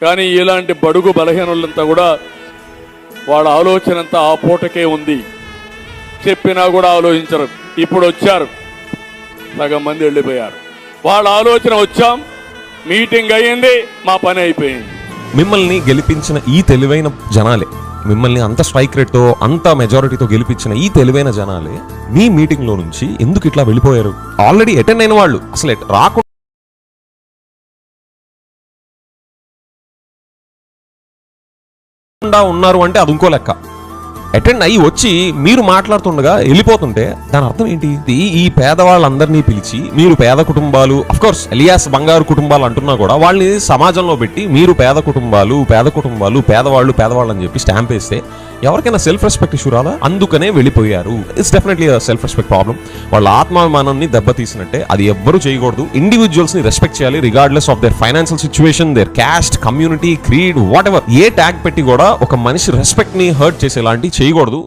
కానీ ఇలాంటి బడుగు బలహీనులంతా కూడా వాళ్ళ ఆలోచన అంతా ఆ పూటకే ఉంది. చెప్పినా కూడా ఆలోచించరు. ఇప్పుడు వచ్చారు, సగం మంది వెళ్ళిపోయారు. వాళ్ళ ఆలోచన వచ్చాం, మీటింగ్ అయ్యింది, మా పని అయిపోయింది. మిమ్మల్ని గెలిపించిన ఈ తెలివైన జనాలే, మిమ్మల్ని అంత స్ట్రైక్ రేట్తో అంత మెజారిటీతో గెలిపించిన ఈ తెలివైన జనాలే మీ మీటింగ్లో నుంచి ఎందుకు ఇట్లా వెళ్ళిపోయారు? ఆల్రెడీ అటెండ్ అయిన వాళ్ళు అసలు రాకుండా ఉన్నారు అంటే అది ఇంకో లెక్క. అటెండ్ అయ్యి వచ్చి మీరు మాట్లాడుతుండగా వెళ్ళిపోతుంటే దాని అర్థం ఏంటి? ఈ పేదవాళ్ళందరినీ పిలిచి మీరు పేద కుటుంబాలు, అఫ్ కోర్స్ ఎలియాస్ బంగారు కుటుంబాలు అంటున్నా కూడా వాళ్ళని సమాజంలో పెట్టి మీరు పేద కుటుంబాలు పేదవాళ్ళు అని చెప్పి స్టాంప్ వేస్తే ఎవరికైనా సెల్ఫ్ రెస్పెక్ట్ ఇష్యూ రాదా? అందుకనే వెళ్ళిపోయారు. It's definitely self respect problem. వాళ్ళ ఆత్మాభిమానాన్ని దెబ్బతీసినట్టే. అది ఎవ్వరూ చేయకూడదు. ఇండివిజువల్స్ ని రెస్పెక్ట్ చేయాలి, regardless of their financial situation, their caste, community, creed, whatever. ఏ ట్యాగ్ పెట్టి కూడా ఒక మనిషి రెస్పెక్ట్ ని హర్ట్ చేసేలాంటి చేయకూడదు.